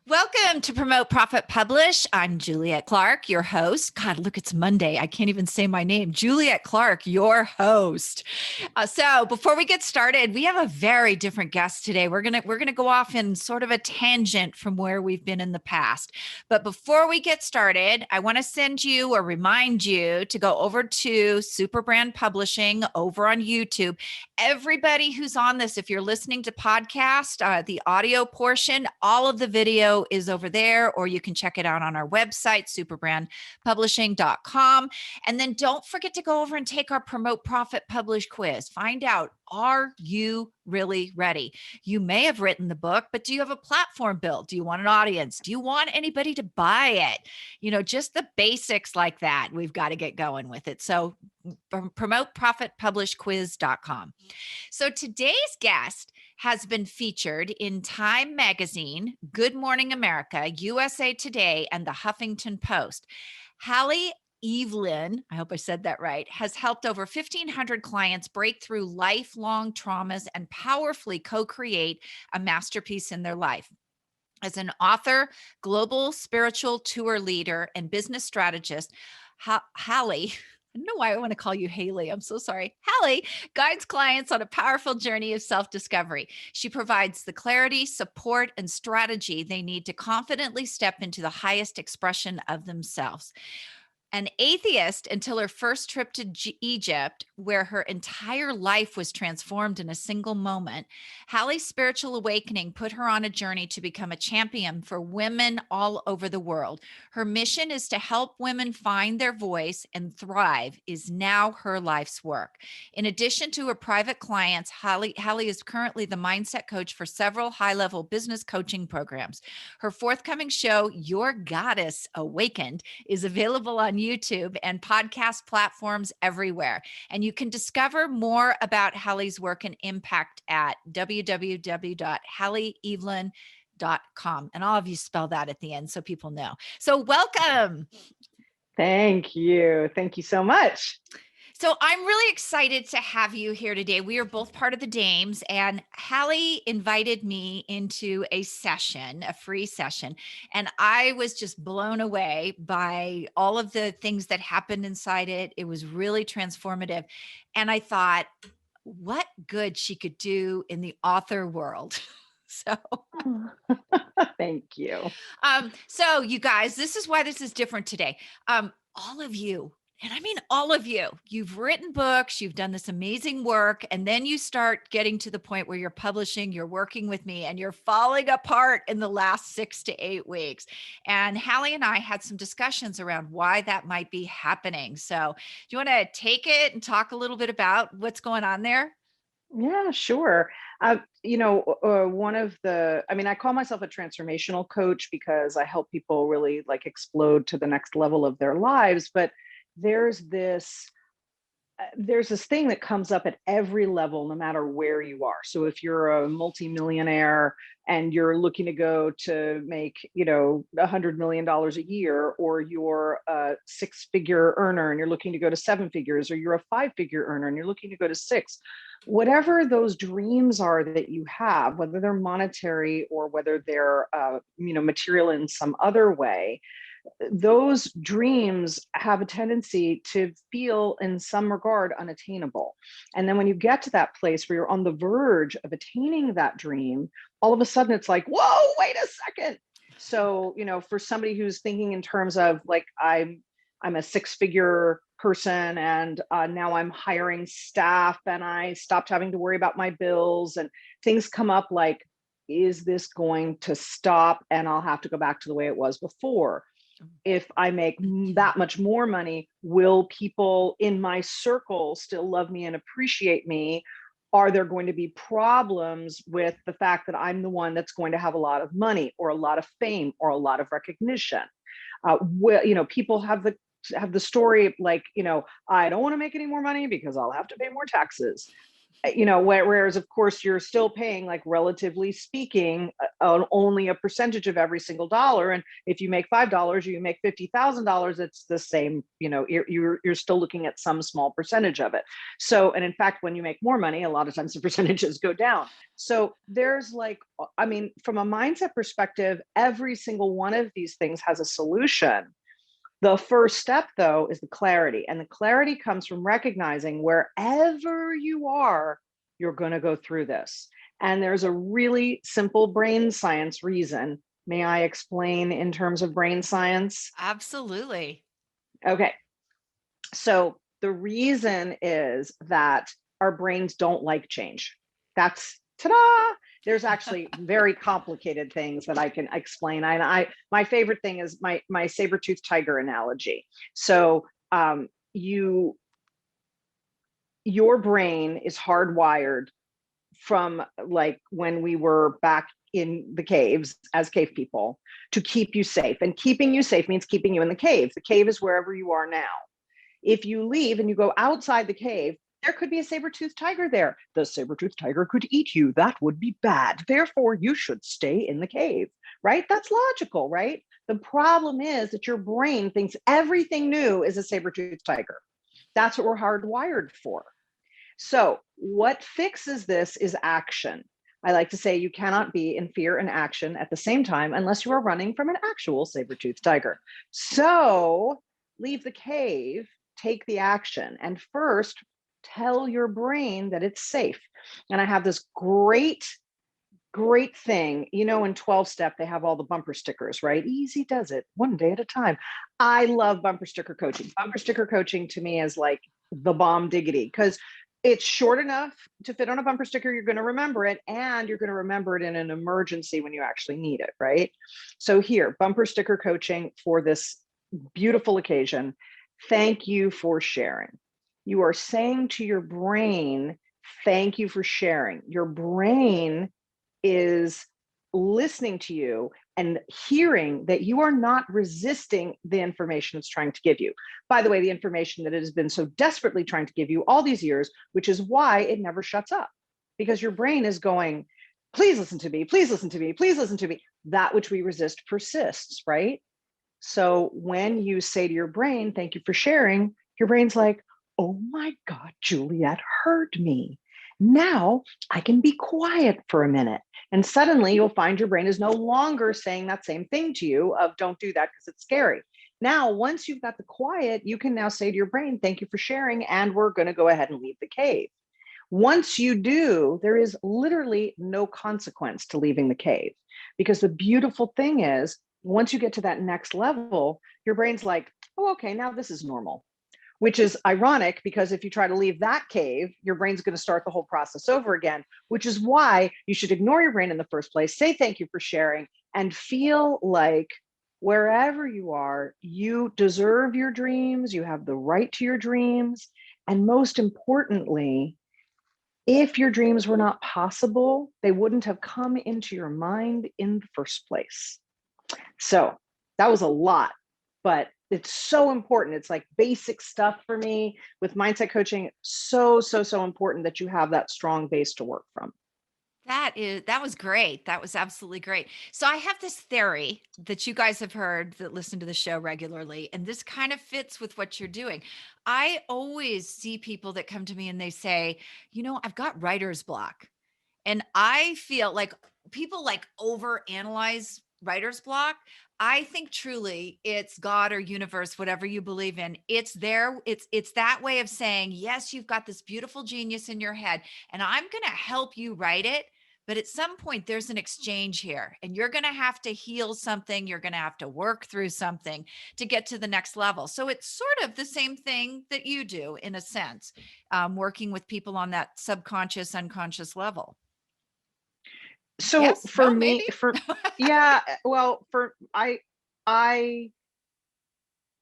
Welcome to Promote, Profit, Publish. I'm Juliet Clark, your host. God, look, it's Monday. I can't even say my name. Juliet Clark, your host. So before we get started, we have a very different guest today. We're gonna go off in sort of a tangent from where we've been in the past. But before we get started, I want to send you or remind you to go over to Superbrand Publishing over on YouTube. Everybody who's on this, if you're listening to podcast, the audio portion, all of the video is over there, or you can check it out on our website, superbrandpublishing.com. And then don't forget to go over and take our Promote, Profit, Publish quiz. Find out, are you really ready? You may have written the book, but do you have a platform built? Do you want an audience? Do you want anybody to buy it? You know, just the basics like that. We've got to get going with it. So promoteprofitpublishquiz.com. So today's guest has been featured in Time Magazine, Good Morning America, USA Today, and the Huffington Post. Halle Eavelyn, I hope I said that right, has helped over 1,500 clients break through lifelong traumas and powerfully co-create a masterpiece in their life. As an author, global spiritual tour leader, and business strategist, Halle, I don't know why I want to call you Haley. I'm so sorry. Halle guides clients on a powerful journey of self-discovery. She provides the clarity, support, and strategy they need to confidently step into the highest expression of themselves. An atheist until her first trip to Egypt, where her entire life was transformed in a single moment, Halle's spiritual awakening put her on a journey to become a champion for women all over the world. Her mission is to help women find their voice and thrive is now her life's work. In addition to her private clients, Halle is currently the mindset coach for several high-level business coaching programs. Her forthcoming show, Your Goddess Awakened, is available on YouTube and podcast platforms everywhere. And you can discover more about Halle's work and impact at www.halleeavelyn.com. And I'll have you spell that at the end so people know. So welcome. Thank you. Thank you so much. So I'm really excited to have you here today. We are both part of the Dames, and Halle invited me into a session, a free session, and I was just blown away by all of the things that happened inside it. It was really transformative. And I thought, what good she could do in the author world. So thank you. So you guys, this is why this is different today. All of you, and I mean all of you, you've written books, you've done this amazing work, and then you start getting to the point where you're publishing, you're working with me, and you're falling apart in the last 6 to 8 weeks. And Halle and I had some discussions around why that might be happening. So do you want to take it and talk a little bit about what's going on there? Yeah, sure. One of the, I call myself a transformational coach because I help people really like explode to the next level of their lives. But there's this thing that comes up at every level, no matter where you are. So if you're a multimillionaire and you're looking to go to make, $100 million a year, or you're a 6-figure earner and you're looking to go to 7 figures, or you're a 5-figure earner and you're looking to go to 6, whatever those dreams are that you have, whether they're monetary or whether they're, material in some other way, those dreams have a tendency to feel in some regard unattainable. And then when you get to that place where you're on the verge of attaining that dream, all of a sudden it's like, whoa, wait a second. So, for somebody who's thinking in terms of like, I'm a 6-figure person and now I'm hiring staff and I stopped having to worry about my bills, and things come up like, is this going to stop and I'll have to go back to the way it was before? If I make that much more money, will people in my circle still love me and appreciate me? Are there going to be problems with the fact that I'm the one that's going to have a lot of money or a lot of fame or a lot of recognition? People have the story like, I don't want to make any more money because I'll have to pay more taxes. Whereas of course you're still paying, like, relatively speaking, only a percentage of every single dollar. And if you make $5, you make $50,000, it's the same. You're still looking at some small percentage of it. So, and in fact, when you make more money, a lot of times the percentages go down. So there's like, I mean, from a mindset perspective, every single one of these things has a solution. The first step, though, is the clarity. And the clarity comes from recognizing wherever you are, you're going to go through this. And there's a really simple brain science reason. May I explain in terms of brain science? Absolutely. Okay. So the reason is that our brains don't like change. That's ta-da! There's actually very complicated things that I can explain. My favorite thing is my saber-toothed tiger analogy. So your brain is hardwired from, like, when we were back in the caves as cave people, to keep you safe. And keeping you safe means keeping you in the cave. The cave is wherever you are now. If you leave and you go outside the cave, there could be a saber-toothed tiger there. The saber-toothed tiger could eat you. That would be bad. Therefore, you should stay in the cave, right? That's logical, right? The problem is that your brain thinks everything new is a saber-toothed tiger. That's what we're hardwired for. So what fixes this is action. I like to say you cannot be in fear and action at the same time unless you are running from an actual saber-toothed tiger. So leave the cave, take the action, and first tell your brain that it's safe. And I have this great thing, in 12 step, they have all the bumper stickers, right? Easy does it, one day at a time. I love bumper sticker coaching. Bumper sticker coaching to me is like the bomb diggity, because it's short enough to fit on a bumper sticker. You're going to remember it, and you're going to remember it in an emergency when you actually need it, right? So here, bumper sticker coaching for this beautiful occasion. Thank you for sharing. You are saying to your brain, thank you for sharing. Your brain is listening to you and hearing that you are not resisting the information it's trying to give you. By the way, the information that it has been so desperately trying to give you all these years, which is why it never shuts up, because your brain is going, please listen to me, please listen to me, please listen to me. That which we resist persists, right? So when you say to your brain, thank you for sharing, your brain's like, oh my God, Juliet heard me. Now I can be quiet for a minute. And suddenly you'll find your brain is no longer saying that same thing to you of don't do that because it's scary. Now, once you've got the quiet, you can now say to your brain, thank you for sharing, and we're going to go ahead and leave the cave. Once you do, there is literally no consequence to leaving the cave, because the beautiful thing is, once you get to that next level, your brain's like, oh, okay, now this is normal. Which is ironic, because if you try to leave that cave, your brain's going to start the whole process over again, which is why you should ignore your brain in the first place, say thank you for sharing, and feel like wherever you are, you deserve your dreams, you have the right to your dreams. And most importantly, if your dreams were not possible, they wouldn't have come into your mind in the first place. So that was a lot, but it's so important. It's like basic stuff for me with mindset coaching. So important that you have that strong base to work from. That was great. That was absolutely great. So I have this theory that you guys have heard that listen to the show regularly, and this kind of fits with what you're doing. I always see people that come to me and they say, I've got writer's block. And I feel like people like overanalyze writer's block. I think truly it's God or universe, whatever you believe in. It's there. It's that way of saying, yes, you've got this beautiful genius in your head, and I'm going to help you write it. But at some point, there's an exchange here, and you're going to have to heal something. You're going to have to work through something to get to the next level. So it's sort of the same thing that you do in a sense, working with people on that subconscious, unconscious level. So Yes? for No, me, maybe? yeah, well, I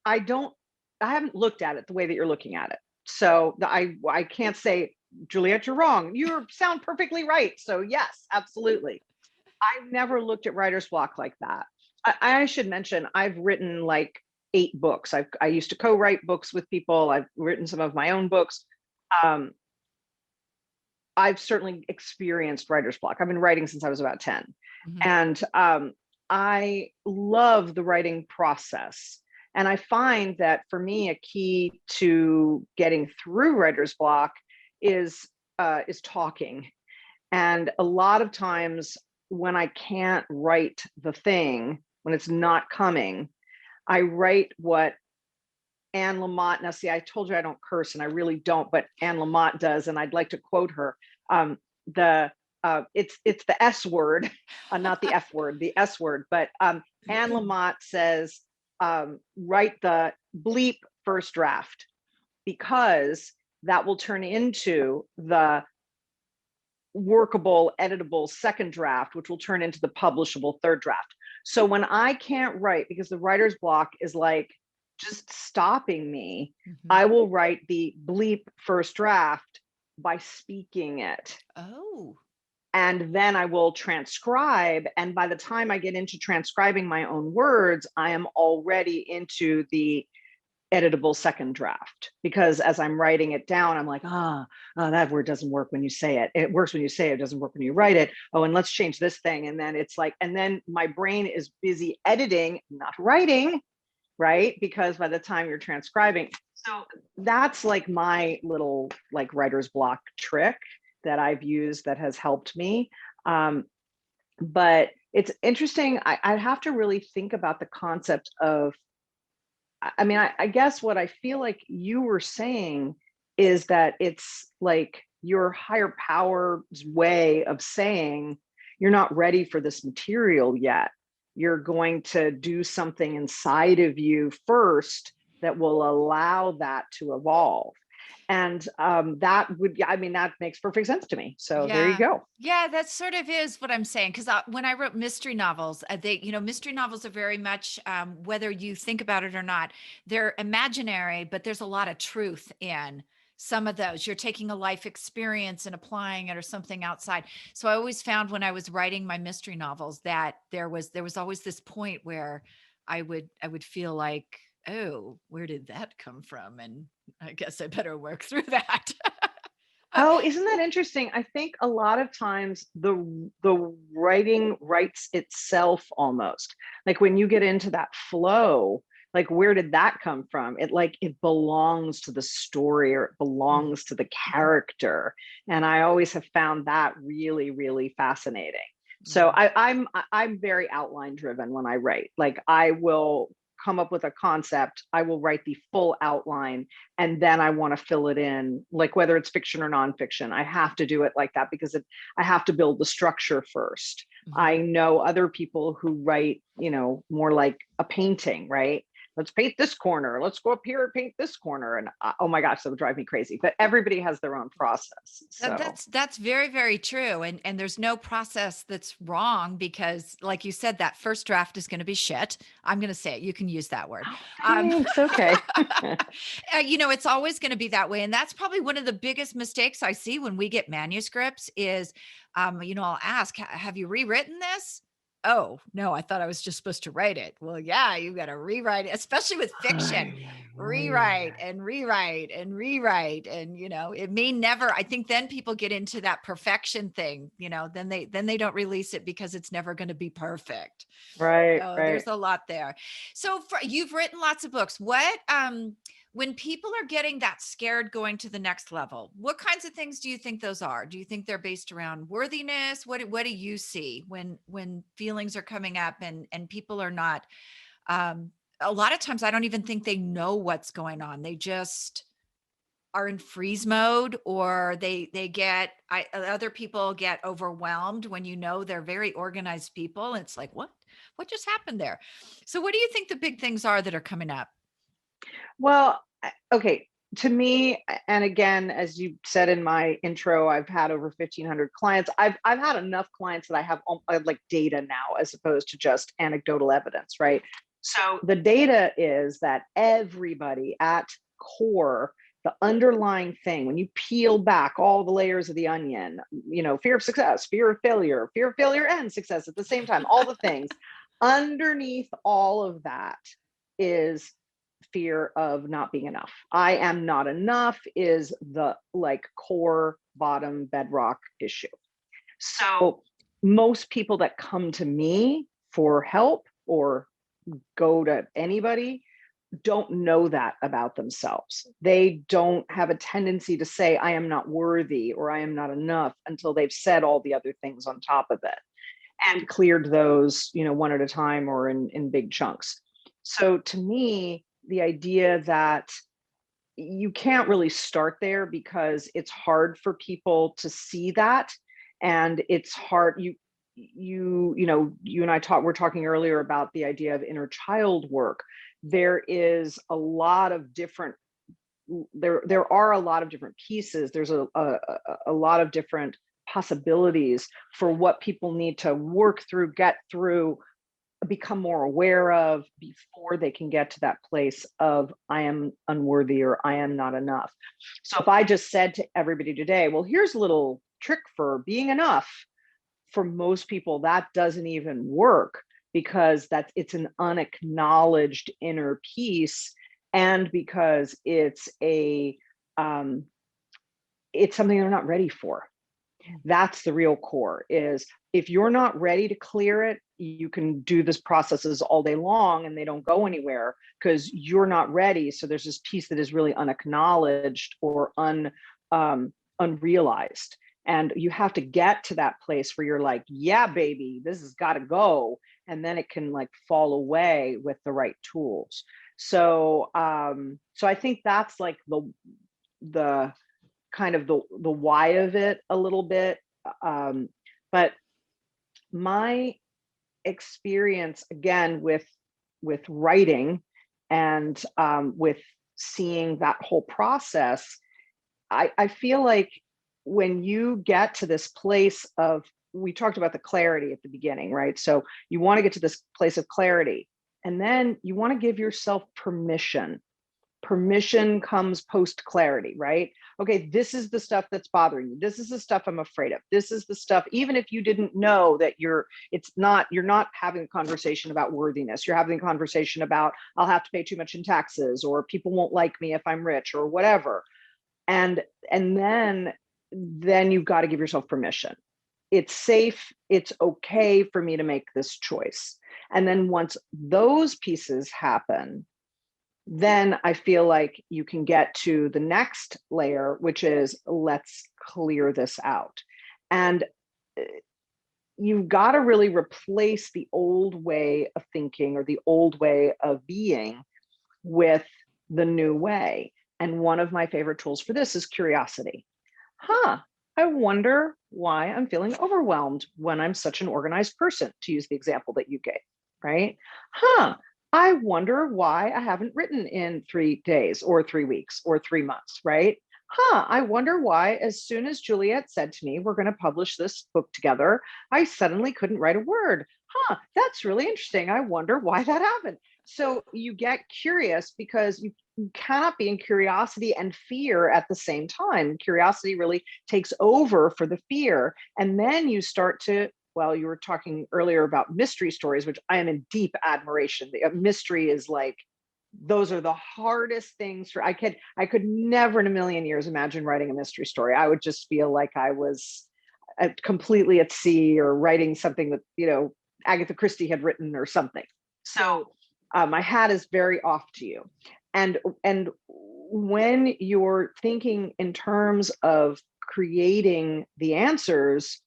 I don't, I haven't looked at it the way that you're looking at it. So I can't say, Juliet, you're wrong. You sound perfectly right. So yes, absolutely. I've never looked at writer's block like that. I should mention, I've written like 8 books. I used to co-write books with people. I've written some of my own books. Um, I've certainly experienced writer's block. I've been writing since I was about 10. Mhm. And I love the writing process. And I find that for me, a key to getting through writer's block is talking. And a lot of times when I can't write the thing, when it's not coming, I write what Anne Lamott. Now, see, I told you I don't curse, and I really don't, but Anne Lamott does, and I'd like to quote her. The it's the S word, not the F word, the S word. But Anne Lamott says, write the bleep first draft, because that will turn into the workable, editable second draft, which will turn into the publishable third draft. So when I can't write because the writer's block is like just stopping me, Mhm. I will write the bleep first draft by speaking it. Oh. And then I will transcribe. And by the time I get into transcribing my own words, I am already into the editable second draft, because as I'm writing it down, I'm like, that word doesn't work when you say it. It works when you say it, it doesn't work when you write it. Oh, and let's change this thing. And then it's like, and then my brain is busy editing, not writing, right? Because by the time you're transcribing, so that's like my little like writer's block trick that I've used that has helped me. But it's interesting. I'd have to really think about the concept of, I mean, I guess what I feel like you were saying is that it's like your higher power's way of saying you're not ready for this material yet. You're going to do something inside of you first that will allow that to evolve. And that would, I mean, that makes perfect sense to me. So there you Yeah. go. Yeah, that sort of is what I'm saying. Because when I wrote mystery novels, mystery novels are very much, whether you think about it or not, they're imaginary, but there's a lot of truth in some of those. You're taking a life experience and applying it or something outside. So I always found when I was writing my mystery novels that there was always this point where I would feel like, oh, where did that come from? And I guess I better work through that. Oh, isn't that interesting? I think a lot of times the writing writes itself almost. Like when you get into that flow, like where did that come from? It like it belongs to the story, or it Mm. belongs to the character. And I always have found that really, really fascinating. So Yeah. I'm very outline driven when I write. Like I will come up with a concept, I will write the full outline, and then I want to fill it in, like whether it's fiction or nonfiction. I have to do it like that because I have to build the structure first. Mhm. I know other people who write, more like a painting, right? Let's paint this corner. Let's go up here and paint this corner. And oh my gosh, that would drive me crazy. But everybody has their own process. That So, that's very, very true, and there's no process that's wrong because, like you said, that first draft is gonna be shit. I'm gonna say it, you can use that word. oh, Um, thanks. Okay. it's always gonna be that way, and that's probably one of the biggest mistakes I see when we get manuscripts is, I'll ask, Have you rewritten this?" "Oh, no, I thought I was just supposed to write it." "Well, yeah, you gotta rewrite it," especially with fiction. Rewrite and rewrite and rewrite, and it may never. I think then people get into that perfection thing, then they don't release it because it's never going to be perfect. Right, So right. there's a lot there. So you've written lots of books. When people are getting that scared going to the next level, what kinds of things do you think those are? Do you think they're based around worthiness? What do you see when feelings are coming up and people are not, um, a lot of times I don't even think they know what's going on. They just are in freeze mode, or they get other people get overwhelmed when they're very organized people. It's like, what just happened there? So what do you think the big things are that are coming up? Well, okay. To me, and again, as you said in my intro, I've had over 1,500 clients. I've had enough clients that I have like data now, as opposed to just anecdotal evidence, right? So the data is that everybody at core, the underlying thing, when you peel back all the layers of the onion, fear of success, fear of failure and success at the same time, all the things underneath all of that is fear of not being enough. I am not enough is the like core bottom bedrock issue. So most people that come to me for help or go to anybody don't know that about themselves. They don't have a tendency to say, I am not worthy or I am not enough until they've said all the other things on top of it and cleared those, one at a time or in big chunks. So to me, the idea that you can't really start there because it's hard for people to see that. And it's hard, you and we're talking earlier about the idea of inner child work. There is a lot of different, there are a lot of different pieces. There's a lot of different possibilities for what people need to work through, get through, become more aware of before they can get to that place of I am unworthy or I am not enough. So if I just said to everybody today, well, here's a little trick for being enough, for most people that doesn't even work because it's an unacknowledged inner piece, and because it's it's something they're not ready for. That's the real core. Is if you're not ready to clear it, you can do this processes all day long and they don't go anywhere because you're not ready. So there's this piece that is really unacknowledged or unrealized. And you have to get to that place where you're like, yeah, baby, this has got to go. And then it can like fall away with the right tools. So I think that's like the kind of the why of it a little bit. But my experience again with writing and with seeing that whole process, I feel like when you get to this place of, we talked about the clarity at the beginning, right? So you want to get to this place of clarity, and then you want to give yourself permission. Permission comes post clarity, right? Okay, this is the stuff that's bothering you. This is the stuff I'm afraid of. This is the stuff, even if you didn't know that you're not having a conversation about worthiness. You're having a conversation about, I'll have to pay too much in taxes, or people won't like me if I'm rich, or whatever. And then you've got to give yourself permission. It's safe. It's okay for me to make this choice. And then once those pieces happen, then I feel like you can get to the next layer, which is let's clear this out. And you've got to really replace the old way of thinking or the old way of being with the new way. And one of my favorite tools for this is curiosity. I wonder why I'm feeling overwhelmed when I'm such an organized person, to use the example that you gave, right? I wonder why I haven't written in 3 days or 3 weeks or 3 months, right? I wonder why, as soon as Juliet said to me, we're going to publish this book together, I suddenly couldn't write a word. That's really interesting. I wonder why that happened. So you get curious because you cannot be in curiosity and fear at the same time. Curiosity really takes over for the fear. And then you start to, well, you were talking earlier about mystery stories, which I am in deep admiration. The mystery is like, those are the hardest things for, I could never in a million years imagine writing a mystery story. I would just feel like I was completely at sea, or writing something that, Agatha Christie had written or something. So my hat is very off to you. And when you're thinking in terms of creating the answers,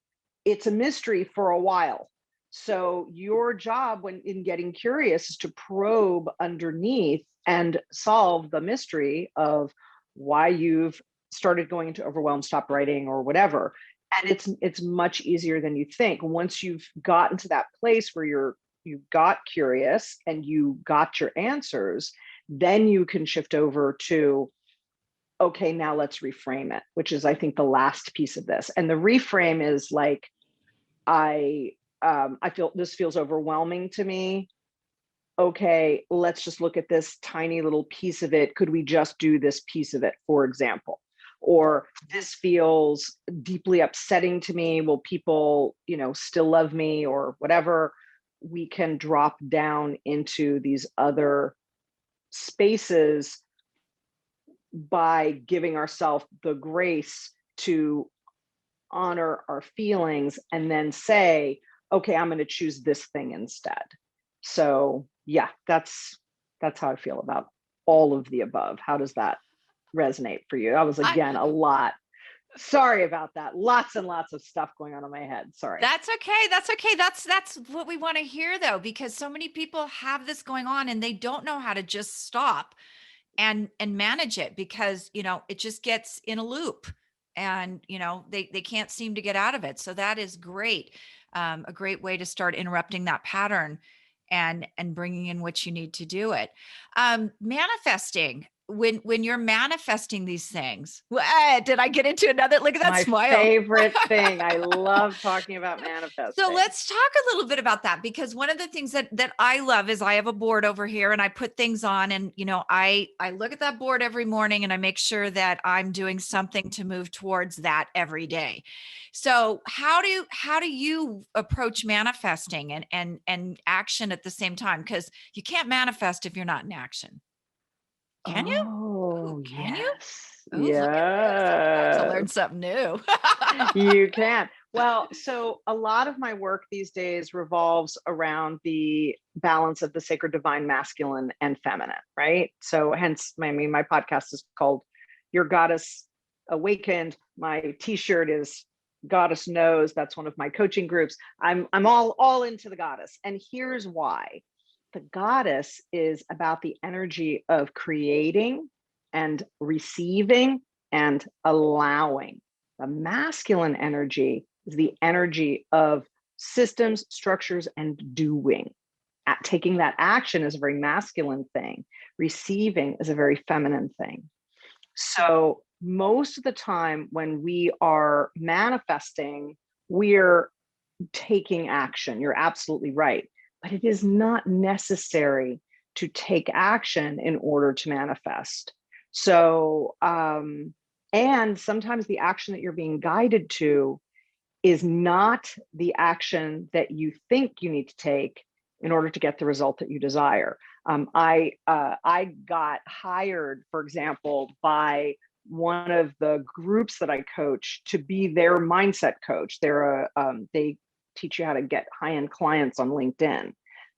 it's a mystery for a while. So your job when in getting curious is to probe underneath and solve the mystery of why you've started going into overwhelm, stop writing, or whatever. And it's much easier than you think. Once you've gotten to that place where you got curious and you got your answers, then you can shift over to, okay, now let's reframe it, which is, I think, the last piece of this. And the reframe is like, I feel this feels overwhelming to me. Okay, let's just look at this tiny little piece of it. Could we just do this piece of it, for example? Or this feels deeply upsetting to me. Will people, still love me, or whatever? We can drop down into these other spaces by giving ourselves the grace to honor our feelings and then say, okay, I'm going to choose this thing instead. So yeah, that's how I feel about all of the above. How does that resonate for you? That was, again, a lot. Sorry about that. Lots and lots of stuff going on in my head. Sorry. That's okay. That's okay. That's what we want to hear, though, because so many people have this going on and they don't know how to just stop and manage it, because, it just gets in a loop, and, they can't seem to get out of it. So that is great. A great way to start interrupting that pattern and bringing in what you need to do it. Manifesting. When you're manifesting these things, did I get into another? Look at that My smile. favorite thing. I love talking about manifesting. So let's talk a little bit about that, because one of the things that I love is I have a board over here and I put things on, and I look at that board every morning and I make sure that I'm doing something to move towards that every day. So how do you approach manifesting and action at the same time? Because you can't manifest if you're not in action. Can you? Oh, Ooh, can you? yes. Oh, look at this. I'm about to learn Yes. something new. You can. Well, so a lot of my work these days revolves around the balance of the sacred divine masculine and feminine, right? So hence, my podcast is called Your Goddess Awakened. My t-shirt is Goddess Knows. That's one of my coaching groups. I'm all into the goddess. And here's why. The goddess is about the energy of creating and receiving and allowing. The masculine energy is the energy of systems, structures, and doing. Taking that action is a very masculine thing. Receiving is a very feminine thing. So most of the time when we are manifesting, we're taking action. You're absolutely right. But it is not necessary to take action in order to manifest. So, and sometimes the action that you're being guided to is not the action that you think you need to take in order to get the result that you desire. I got hired, for example, by one of the groups that I coach to be their mindset coach. They teach you how to get high-end clients on LinkedIn.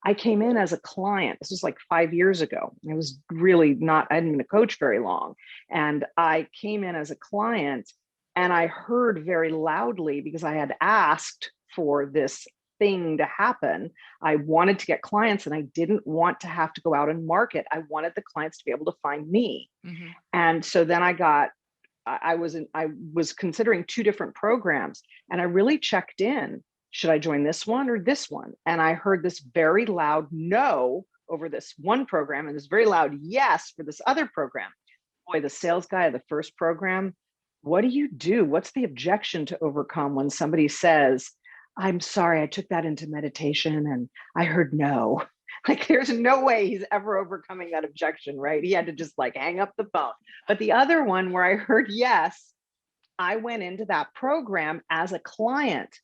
I came in as a client. This was like 5 years ago. I was really not, I hadn't been a coach very long. And I came in as a client and I heard very loudly, because I had asked for this thing to happen. I wanted to get clients and I didn't want to have to go out and market. I wanted the clients to be able to find me. Mm-hmm. And so then I was considering 2 different programs, and I really checked in. Should I join this one or this one? And I heard this very loud no over this one program and this very loud yes for this other program. Boy, the sales guy of the first program, what do you do? What's the objection to overcome when somebody says, I'm sorry, I took that into meditation and I heard no? Like, there's no way he's ever overcoming that objection, right? He had to just like hang up the phone. But the other one where I heard yes, I went into that program as a client.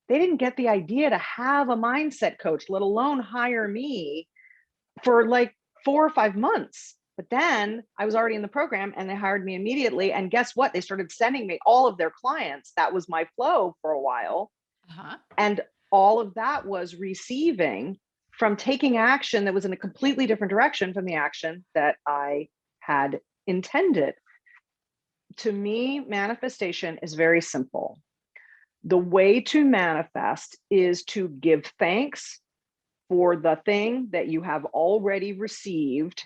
They didn't get the idea to have a mindset coach, let alone hire me, for like 4 or 5 months. But then I was already in the program and they hired me immediately. And guess what? They started sending me all of their clients. That was my flow for a while. Uh-huh. And all of that was receiving from taking action that was in a completely different direction from the action that I had intended. To me, manifestation is very simple. The way to manifest is to give thanks for the thing that you have already received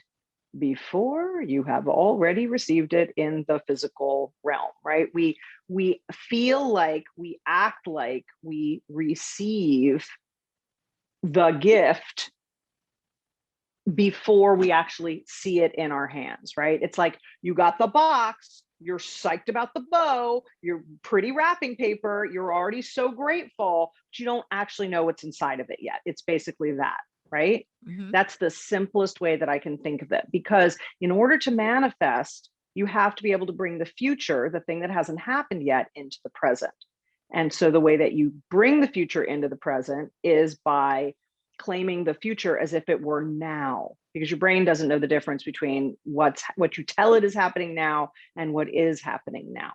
before you have already received it in the physical realm, right? We feel like, we act like we receive the gift before we actually see it in our hands, right? It's like you got the box, you're psyched about the bow, you're pretty wrapping paper, you're already so grateful, but you don't actually know what's inside of it yet. It's basically that, right? Mm-hmm. That's the simplest way that I can think of it, because in order to manifest, you have to be able to bring the future, the thing that hasn't happened yet, into the present. And so the way that you bring the future into the present is by claiming the future as if it were now, because your brain doesn't know the difference between what you tell it is happening now and what is happening now.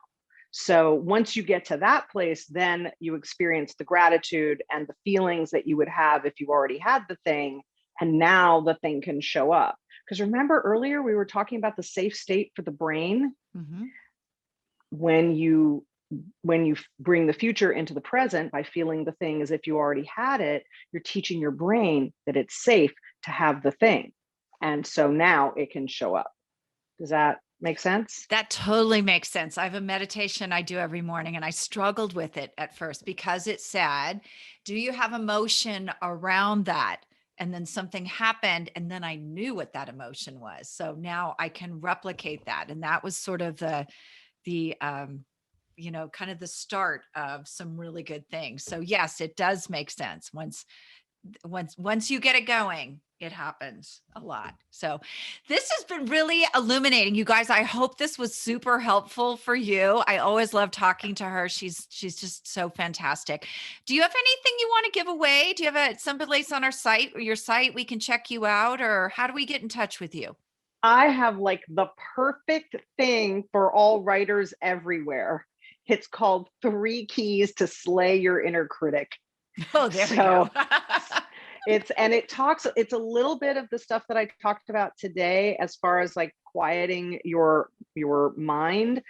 So once you get to that place, then you experience the gratitude and the feelings that you would have if you already had the thing. And now the thing can show up. Because remember earlier, we were talking about the safe state for the brain. Mm-hmm. When you bring the future into the present by feeling the thing as if you already had it, you're teaching your brain that it's safe to have the thing. And so now it can show up. Does that make sense? That totally makes sense. I have a meditation I do every morning, and I struggled with it at first because it said, do you have emotion around that? And then something happened, and then I knew what that emotion was. So now I can replicate that. And that was sort of the kind of the start of some really good things. So yes, it does make sense. Once you get it going, it happens a lot. So this has been really illuminating, you guys. I hope this was super helpful for you. I always love talking to her. She's just so fantastic. Do you have anything you want to give away? Do you have some place on our site or your site we can check you out, or how do we get in touch with you? I have like the perfect thing for all writers everywhere. It's called 3 Keys to Slay Your Inner Critic. Oh, there we go. So it's a little bit of the stuff that I talked about today as far as like quieting your mind,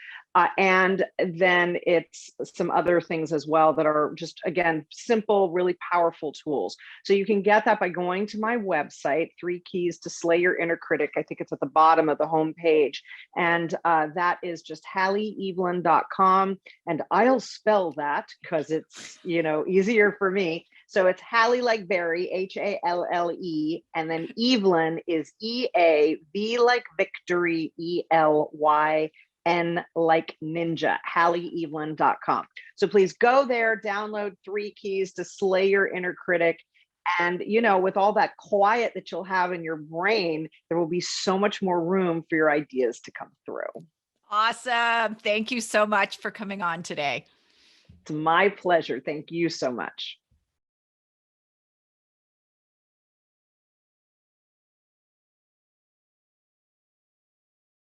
and then it's some other things as well that are just, again, simple, really powerful tools. So you can get that by going to my website, 3 Keys to Slay Your Inner Critic. I think it's at the bottom of the home page, and that is just halleeavelyn.com, and I'll spell that because it's easier for me. So it's Halle like Berry, Halle, and then Evelyn is EAV like Victory, ELYN like Ninja, halleeavelyn.com. So please go there, download 3 Keys to Slay Your Inner Critic. And, with all that quiet that you'll have in your brain, there will be so much more room for your ideas to come through. Awesome. Thank you so much for coming on today. It's my pleasure. Thank you so much.